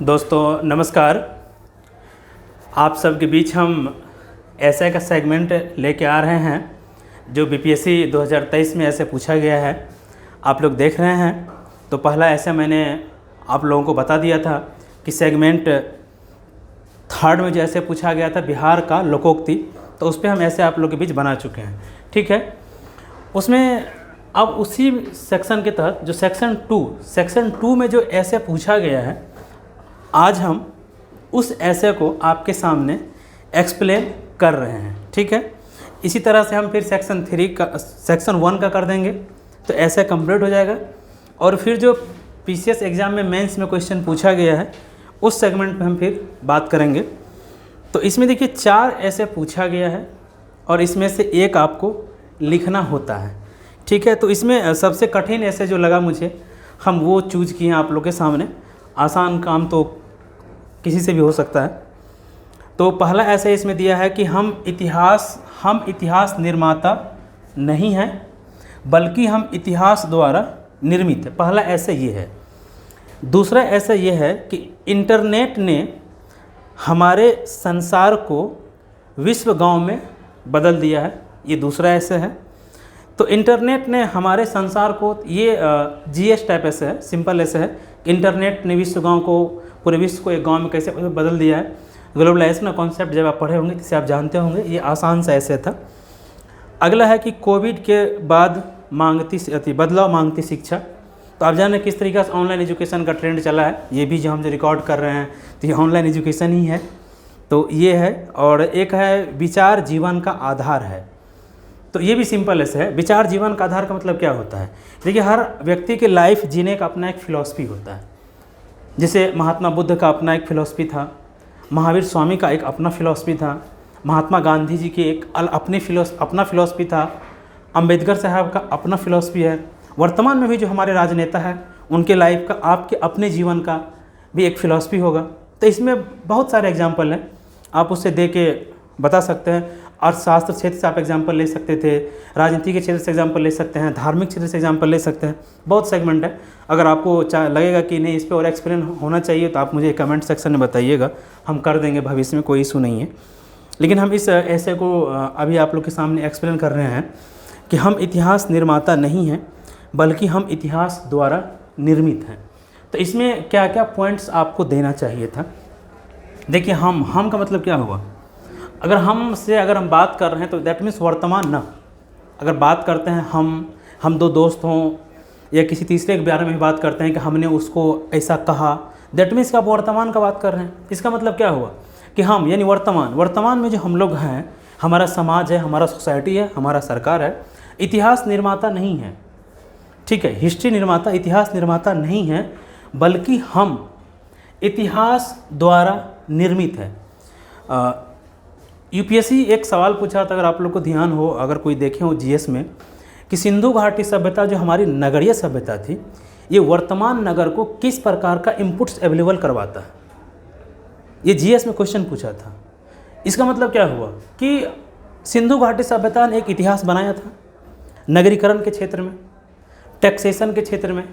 दोस्तों नमस्कार। आप सबके बीच हम ऐसे का सेगमेंट लेके आ रहे हैं जो बीपीएससी 2023 में ऐसे पूछा गया है। आप लोग देख रहे हैं। तो पहला ऐसे मैंने आप लोगों को बता दिया था कि सेगमेंट थर्ड में जैसे पूछा गया था बिहार का लोकोक्ति, तो उस पर हम ऐसे आप लोग के बीच बना चुके हैं। ठीक है, उसमें अब उसी सेक्शन के तहत जो सेक्शन टू में जो ऐसे पूछा गया है, आज हम उस ऐसे को आपके सामने एक्सप्लेन कर रहे हैं। ठीक है, इसी तरह से हम फिर सेक्शन वन का कर देंगे तो ऐसे कंप्लीट हो जाएगा। और फिर जो पीसीएस एग्ज़ाम में मेंस में क्वेश्चन पूछा गया है उस सेगमेंट पे हम फिर बात करेंगे। तो इसमें देखिए 4 ऐसे पूछा गया है और इसमें से एक आपको लिखना होता है। ठीक है, तो इसमें सबसे कठिन ऐसे जो लगा मुझे, हम वो चूज़ किए हैं आप लोग के सामने। आसान काम तो किसी से भी हो सकता है। तो पहला ऐसे इसमें दिया है कि हम इतिहास निर्माता नहीं हैं बल्कि हम इतिहास द्वारा निर्मित है। पहला ऐसे ये है। दूसरा ऐसा ये है कि इंटरनेट ने हमारे संसार को विश्व गांव में बदल दिया है। ये दूसरा ऐसे है। तो इंटरनेट ने हमारे संसार को, ये जीएस टाइप ऐसे है, सिंपल ऐसे है। इंटरनेट ने विश्व गांव को, पूरे विश्व को एक गांव में कैसे बदल दिया है। ग्लोबलाइजेशन का कॉन्सेप्ट जब आप पढ़े होंगे जिसे आप जानते होंगे, ये आसान सा ऐसे था। अगला है कि कोविड के बाद बदलाव मांगती शिक्षा। तो आप जाने किस तरीके से ऑनलाइन एजुकेशन का ट्रेंड चला है। ये भी जो हम जो रिकॉर्ड कर रहे हैं तो ये ऑनलाइन एजुकेशन ही है। तो ये है। और एक है विचार जीवन का आधार है। तो ये भी सिंपल ऐसे है। विचार जीवन का आधार का मतलब क्या होता है? देखिए, हर व्यक्ति की लाइफ जीने का अपना एक फ़िलॉसफी होता है। जैसे महात्मा बुद्ध का अपना एक फ़िलॉसफी था, महावीर स्वामी का एक अपना फ़िलॉसफी था, महात्मा गांधी जी की एक अपना फ़िलॉसफी था, अंबेडकर साहब का अपना फ़िलॉसफी है। वर्तमान में भी जो हमारे राजनेता हैं उनके लाइफ का, आपके अपने जीवन का भी एक फ़िलॉसफी होगा। तो इसमें बहुत सारे एग्जाम्पल हैं, आप उससे दे के बता सकते हैं। अर्थशास्त्र क्षेत्र से आप एग्जाम्पल ले सकते थे, राजनीति के क्षेत्र से एग्जाम्पल ले सकते हैं, धार्मिक क्षेत्र से एग्जाम्पल ले सकते हैं। बहुत सेगमेंट है। अगर आपको लगेगा कि नहीं इस पर और एक्सप्लेन होना चाहिए तो आप मुझे कमेंट सेक्शन में बताइएगा, हम कर देंगे भविष्य में, कोई इशू नहीं है। लेकिन हम इस ऐसे को अभी आप लोग के सामने एक्सप्लेन कर रहे हैं कि हम इतिहास निर्माता नहीं हैं बल्कि हम इतिहास द्वारा निर्मित हैं। तो इसमें क्या क्या पॉइंट्स आपको देना चाहिए था। देखिए, हम का मतलब क्या हुआ? अगर हम बात कर रहे हैं तो दैट मीन्स वर्तमान ना। अगर बात करते हैं हम दो दोस्त हों या किसी तीसरे के बारे में बात करते हैं कि हमने उसको ऐसा कहा, दैट मीन्स कि आप वर्तमान का बात कर रहे हैं। इसका मतलब क्या हुआ कि हम यानी वर्तमान में जो हम लोग हैं, हमारा समाज है, हमारा सोसाइटी है, हमारा सरकार है, इतिहास निर्माता नहीं है। ठीक है, हिस्ट्री निर्माता, इतिहास निर्माता नहीं है बल्कि हम इतिहास द्वारा निर्मित है। यूपीएससी एक सवाल पूछा था, अगर आप लोग को ध्यान हो, अगर कोई देखे हो जीएस में, कि सिंधु घाटी सभ्यता जो हमारी नगरीय सभ्यता थी, ये वर्तमान नगर को किस प्रकार का इनपुट्स अवेलेबल करवाता है। ये जीएस में क्वेश्चन पूछा था। इसका मतलब क्या हुआ कि सिंधु घाटी सभ्यता ने एक इतिहास बनाया था, नगरीकरण के क्षेत्र में, टैक्सेशन के क्षेत्र में,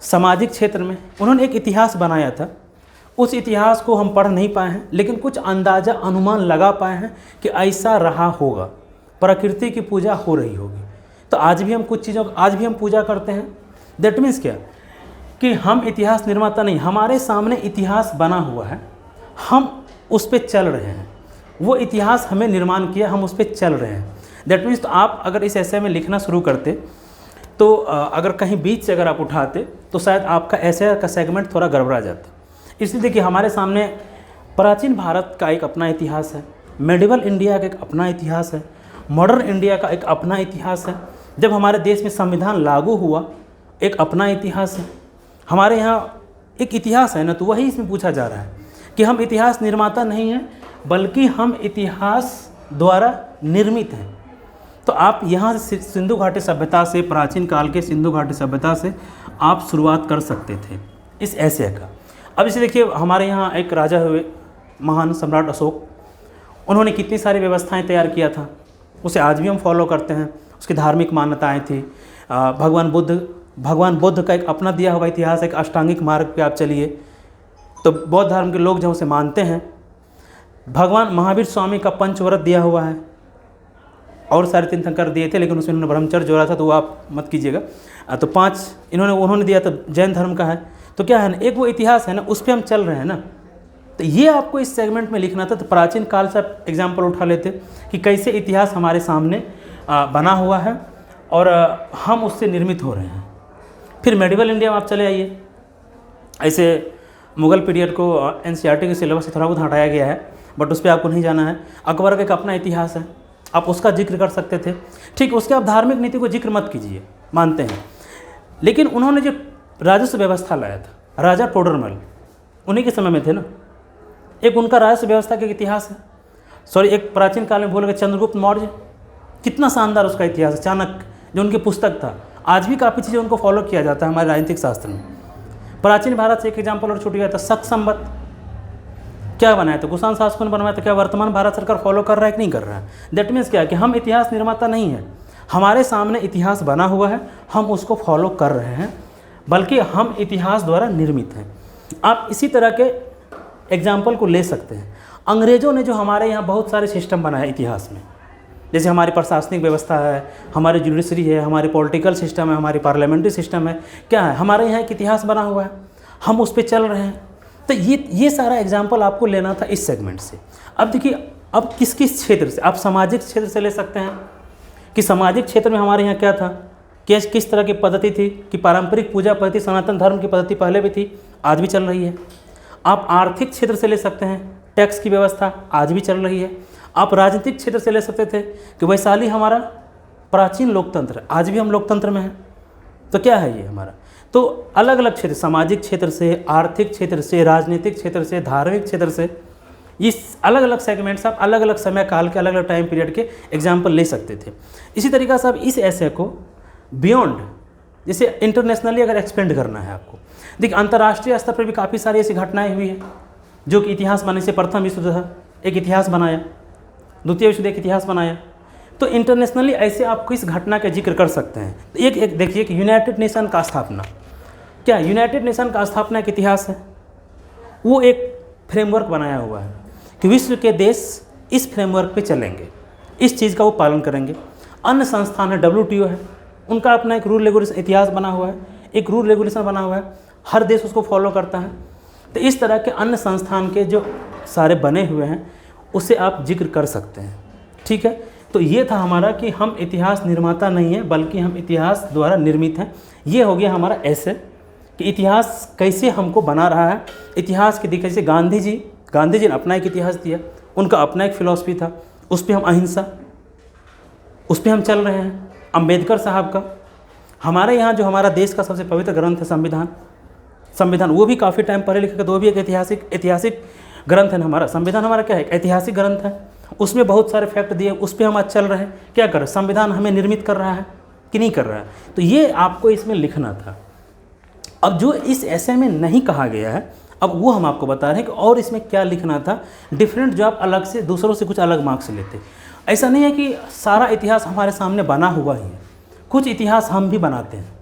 सामाजिक क्षेत्र में उन्होंने एक इतिहास बनाया था। उस इतिहास को हम पढ़ नहीं पाए हैं, लेकिन कुछ अंदाज़ा अनुमान लगा पाए हैं कि ऐसा रहा होगा, प्रकृति की पूजा हो रही होगी। तो आज भी हम कुछ चीज़ों आज भी हम पूजा करते हैं। दैट मीन्स क्या कि हम इतिहास निर्माता नहीं, हमारे सामने इतिहास बना हुआ है, हम उस पर चल रहे हैं। वो इतिहास हमें निर्माण किया, हम उस पर चल रहे हैं। दैट मीन्स तो आप अगर इस ऐसे में लिखना शुरू करते तो अगर कहीं बीच से अगर आप उठाते तो शायद आपका ऐसे का सेगमेंट थोड़ा गड़बड़ा जाता। इसलिए देखिए, हमारे सामने प्राचीन भारत का एक अपना इतिहास है, मेडिवल इंडिया का एक अपना इतिहास है, मॉडर्न इंडिया का एक अपना इतिहास है, जब हमारे देश में संविधान लागू हुआ एक अपना इतिहास है। हमारे यहाँ एक इतिहास है ना, तो वही इसमें पूछा जा रहा है कि हम इतिहास निर्माता नहीं हैं बल्कि हम इतिहास द्वारा निर्मित हैं। तो आप यहाँ से सिंधु घाटी सभ्यता से, प्राचीन काल के सिंधु घाटी सभ्यता से आप शुरुआत कर सकते थे इस ऐसे का। अब इसे देखिए, हमारे यहाँ एक राजा हुए महान सम्राट अशोक, उन्होंने कितनी सारी व्यवस्थाएं तैयार किया था, उसे आज भी हम फॉलो करते हैं। उसकी धार्मिक मान्यताएं थी। भगवान बुद्ध का एक अपना दिया हुआ इतिहास है कि अष्टांगिक मार्ग पे आप चलिए, तो बौद्ध धर्म के लोग जो उसे मानते हैं। भगवान महावीर स्वामी का पंचव्रत दिया हुआ है, और सारे तीर्थंकर दिए थे, लेकिन उसमें उन्होंने ब्रह्मचर्य जोड़ा था, तो वो आप मत कीजिएगा। तो 5 उन्होंने दिया, तो जैन धर्म का है। तो क्या है ना, एक वो इतिहास है ना, उस पर हम चल रहे हैं ना, तो ये आपको इस सेगमेंट में लिखना था। तो प्राचीन काल से आप एग्जाम्पल उठा लेते कि कैसे इतिहास हमारे सामने बना हुआ है और हम उससे निर्मित हो रहे हैं। फिर मेडिवल इंडिया में आप चले आइए। ऐसे मुग़ल पीरियड को एनसीईआरटी के सिलेबस से थोड़ा बहुत हटाया गया है, बट उस पर आपको नहीं जाना है। अकबर का एक अपना इतिहास है, आप उसका जिक्र कर सकते थे, ठीक। उसके आप धार्मिक नीति को जिक्र मत कीजिए, मानते हैं। लेकिन उन्होंने जो राजस्व व्यवस्था लाया था, राजा टोडरमल उन्हीं के समय में थे ना, एक उनका राजस्व व्यवस्था का इतिहास है। सॉरी, एक प्राचीन काल में भूल गए, चंद्रगुप्त मौर्य, कितना शानदार उसका इतिहास है। चाणक्य जो उनकी पुस्तक था, आज भी काफ़ी चीज़ें उनको फॉलो किया जाता है हमारे राजनीतिक शास्त्र में। प्राचीन भारत से एक एग्जाम्पल और छूट गया था, शक संवत क्या बनाया था, कुषाण शासकों ने बनवाया था। क्या वर्तमान भारत सरकार फॉलो कर रहा है कि नहीं कर रहा है? दैट मीन्स क्या कि हम इतिहास निर्माता नहीं है, हमारे सामने इतिहास बना हुआ है, हम उसको फॉलो कर रहे हैं, बल्कि हम इतिहास द्वारा निर्मित हैं। आप इसी तरह के एग्जाम्पल को ले सकते हैं। अंग्रेज़ों ने जो हमारे यहाँ बहुत सारे सिस्टम बनाए इतिहास में, जैसे हमारी प्रशासनिक व्यवस्था है, हमारी जुडिशरी है, हमारी पॉलिटिकल सिस्टम है, हमारी पार्लियामेंट्री सिस्टम है, क्या है, हमारे यहाँ एक इतिहास बना हुआ है, हम उस पर चल रहे हैं। तो ये सारा एग्जाम्पल आपको लेना था इस सेगमेंट से। अब देखिए, अब किस किस क्षेत्र से, आप सामाजिक क्षेत्र से ले सकते हैं कि सामाजिक क्षेत्र में हमारे यहाँ क्या था, किस तरह की पद्धति थी, कि पारंपरिक पूजा पद्धति सनातन धर्म की पद्धति पहले भी थी, आज भी चल रही है। आप आर्थिक क्षेत्र से ले सकते हैं, टैक्स की व्यवस्था आज भी चल रही है। आप राजनीतिक क्षेत्र से ले सकते थे कि वैशाली हमारा प्राचीन लोकतंत्र, आज भी हम लोकतंत्र में हैं। तो क्या है ये हमारा, तो अलग अलग क्षेत्र, सामाजिक क्षेत्र से, आर्थिक क्षेत्र से, राजनीतिक क्षेत्र से, धार्मिक क्षेत्र से, इस अलग अलग सेगमेंट्स आप अलग अलग समय काल के अलग अलग टाइम पीरियड के एग्जाम्पल ले सकते थे। इसी तरीक़ा से आप इस ऐसे को बियॉन्ड, जैसे इंटरनेशनली अगर एक्सपेंड करना है आपको, देखिए अंतर्राष्ट्रीय स्तर पर भी काफ़ी सारी ऐसी घटनाएं हुई हैं जो कि इतिहास बनने से, प्रथम विश्व युद्ध एक इतिहास बनाया, द्वितीय विश्व युद्ध एक इतिहास बनाया। तो इंटरनेशनली ऐसे आप किस घटना का जिक्र कर सकते हैं। तो एक देखिए कि यूनाइटेड नेशन का स्थापना, क्या यूनाइटेड नेशन का स्थापना एक इतिहास है। वो एक फ्रेमवर्क बनाया हुआ है कि विश्व के देश इस फ्रेमवर्क पे चलेंगे, इस चीज़ का वो पालन करेंगे। अन्य संस्थान है, WTO है, उनका अपना एक रूल रेगुलेशन इतिहास बना हुआ है, एक रूल रेगुलेशन बना हुआ है, हर देश उसको फॉलो करता है। तो इस तरह के अन्य संस्थान के जो सारे बने हुए हैं उसे आप जिक्र कर सकते हैं, ठीक है। तो ये था हमारा कि हम इतिहास निर्माता नहीं हैं, बल्कि हम इतिहास द्वारा निर्मित हैं। ये हो गया हमारा ऐसे कि इतिहास कैसे हमको बना रहा है। इतिहास के देखिए, जैसे गांधी जी ने अपना एक इतिहास दिया, उनका अपना एक फिलॉसफी था, उस पर हम अहिंसा, उस पर हम चल रहे हैं। अम्बेडकर साहब का, हमारे यहाँ जो हमारा देश का सबसे पवित्र ग्रंथ है संविधान, वो भी काफ़ी टाइम पहले लिखा गया, तो वो भी एक ऐतिहासिक ग्रंथ है हमारा। संविधान हमारा क्या है, ऐतिहासिक ग्रंथ है, उसमें बहुत सारे फैक्ट दिए, उस पर हम आज चल रहे हैं। क्या कर रहे हैं, संविधान हमें निर्मित कर रहा है कि नहीं कर रहा है। तो ये आपको इसमें लिखना था। अब जो इस ऐसे में नहीं कहा गया है, अब वो हम आपको बता रहे हैं कि और इसमें क्या लिखना था डिफरेंट, जो आप अलग से दूसरों से कुछ अलग मार्क्स लेते। ऐसा नहीं है कि सारा इतिहास हमारे सामने बना हुआ ही है, कुछ इतिहास हम भी बनाते हैं,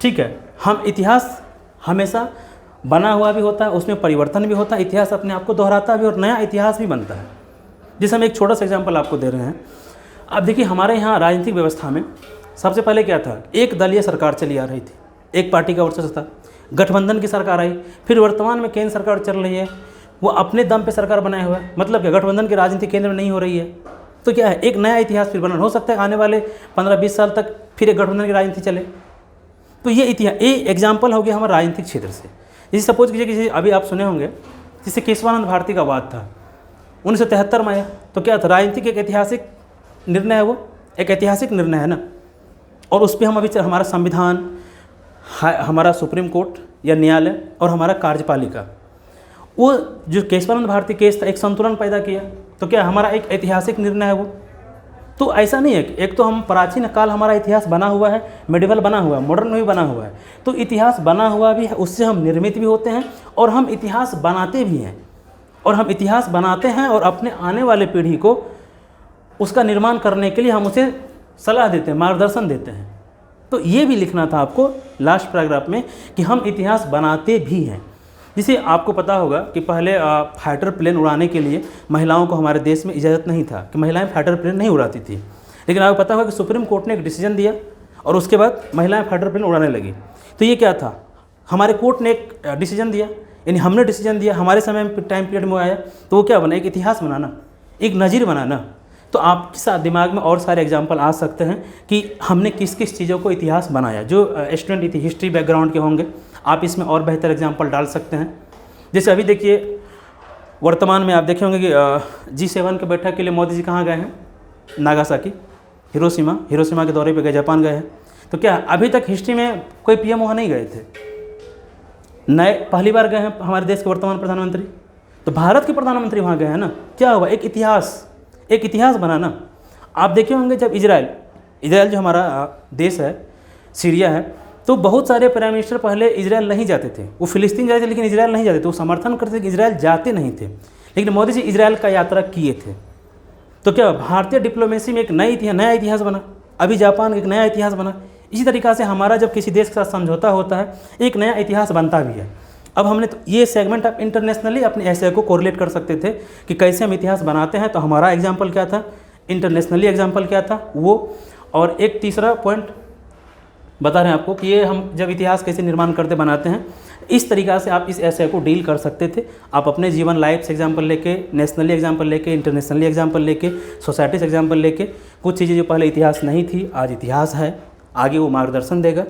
ठीक है। हम इतिहास हमेशा बना हुआ भी होता है, उसमें परिवर्तन भी होता है, इतिहास अपने आप को दोहराता भी और नया इतिहास भी बनता है। जैसे हम एक छोटा सा एग्जांपल आपको दे रहे हैं। अब देखिए, हमारे यहाँ राजनीतिक व्यवस्था में सबसे पहले क्या था, एक दलीय सरकार चली आ रही थी, एक पार्टी का वर्चस्व था, गठबंधन की सरकार आई, फिर वर्तमान में केंद्र सरकार चल रही है, वो अपने दम पे सरकार बनाए हुआ है। मतलब क्या, गठबंधन की राजनीति केंद्र में नहीं हो रही है, तो क्या है, एक नया इतिहास फिर बनना। हो सकता है आने वाले 15-20 साल तक फिर एक गठबंधन की राजनीति चले। तो ये इतिहास, ये एग्जाम्पल हो गया हमारे राजनीतिक क्षेत्र से। जैसे सपोज कीजिए कि अभी आप सुने होंगे, जिससे केशवानंद भारती का वाद था 1973 में आया, तो क्या था, राजनीतिक एक ऐतिहासिक निर्णय है, वो एक ऐतिहासिक निर्णय है ना। और उस पर हम अभी हमारा संविधान, हमारा सुप्रीम कोर्ट या न्यायालय और हमारा कार्यपालिका, वो जो केशवानंद भारती केस था, एक संतुलन पैदा किया। तो क्या हमारा एक ऐतिहासिक निर्णय है वो। तो ऐसा नहीं है कि एक तो हम प्राचीन काल हमारा इतिहास बना हुआ है, मेडिवल बना हुआ है, मॉडर्न भी बना हुआ है। तो इतिहास बना हुआ भी है, उससे हम निर्मित भी होते हैं और हम इतिहास बनाते भी हैं। और हम इतिहास बनाते हैं और अपने आने वाले पीढ़ी को उसका निर्माण करने के लिए हम उसे सलाह देते हैं, मार्गदर्शन देते हैं। तो ये भी लिखना था आपको लास्ट पैराग्राफ में कि हम इतिहास बनाते भी हैं। जिसे आपको पता होगा कि पहले फाइटर प्लेन उड़ाने के लिए महिलाओं को हमारे देश में इजाज़त नहीं था कि महिलाएं फाइटर प्लेन नहीं उड़ाती थी, लेकिन आपको पता होगा कि सुप्रीम कोर्ट ने एक डिसीजन दिया और उसके बाद महिलाएं फाइटर प्लेन उड़ाने लगी। तो ये क्या था, हमारे कोर्ट ने एक डिसीजन दिया, यानी हमने डिसीजन दिया, हमारे समय में टाइम पीरियड में आया, तो वो क्या बना, एक इतिहास बनाना, एक नज़ीर बनाना। तो आपके साथ दिमाग में और सारे एग्जाम्पल आ सकते हैं कि हमने किस किस चीज़ों को इतिहास बनाया। जो स्टूडेंट हिस्ट्री बैकग्राउंड के होंगे आप इसमें और बेहतर एग्जाम्पल डाल सकते हैं। जैसे अभी देखिए वर्तमान में आप देखे होंगे कि G7 के बैठक के लिए मोदी जी कहाँ गए हैं, नागासाकी, हिरोशिमा के दौरे पे गए, जापान गए हैं। तो क्या अभी तक हिस्ट्री में कोई पीएम वहाँ नहीं गए थे, नए पहली बार गए हैं हमारे देश के वर्तमान प्रधानमंत्री, तो भारत के प्रधानमंत्री वहाँ गए हैं ना। क्या हुआ, एक इतिहास बना ना। आप देखे होंगे जब इजराइल जो हमारा देश है, सीरिया है, तो बहुत सारे प्राइम मिनिस्टर पहले इजराइल नहीं जाते थे, वो फिलिस्तीन जाते थे लेकिन इजराइल नहीं जाते थे, वो समर्थन करते थे कि इजराइल जाते नहीं थे, लेकिन मोदी जी इजराइल का यात्रा किए थे। तो क्या भारतीय डिप्लोमेसी में एक नया इतिहास बना, अभी जापान का एक नया इतिहास बना। इसी तरीक़ा से हमारा जब किसी देश के साथ समझौता होता है एक नया इतिहास बनता भी है। अब हमने तो ये सेगमेंट आप इंटरनेशनली अपने ऐसे को कोरिलेट कर सकते थे कि कैसे हम इतिहास बनाते हैं। तो हमारा एग्जाम्पल क्या था, इंटरनेशनली एग्जाम्पल क्या था वो, और एक तीसरा पॉइंट बता रहे हैं आपको कि ये हम जब इतिहास कैसे निर्माण करते बनाते हैं, इस तरीक़ा से आप इस ऐसे को डील कर सकते थे। आप अपने जीवन लाइफ से एग्जाम्पल लेके, नेशनली एग्जाम्पल लेके, इंटरनेशनली एग्जाम्पल लेके, सोसाइटी से एग्जाम्पल लेके, कुछ चीज़ें जो पहले इतिहास नहीं थी आज इतिहास है, आगे वो मार्गदर्शन देगा।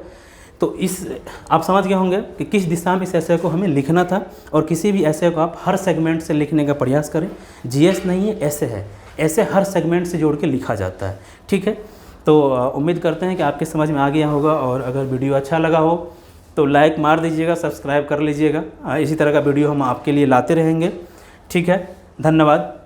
तो इस आप समझ गए होंगे कि किस दिशा में इस ऐसे को हमें लिखना था, और किसी भी ऐसे को आप हर सेगमेंट से लिखने का प्रयास करें। जीएस नहीं है, ऐसे है, ऐसे हर सेगमेंट से जोड़ के लिखा जाता है। ठीक है, तो उम्मीद करते हैं कि आपके समझ में आ गया होगा, और अगर वीडियो अच्छा लगा हो तो लाइक मार दीजिएगा, सब्सक्राइब कर लीजिएगा। इसी तरह का वीडियो हम आपके लिए लाते रहेंगे। ठीक है, धन्यवाद।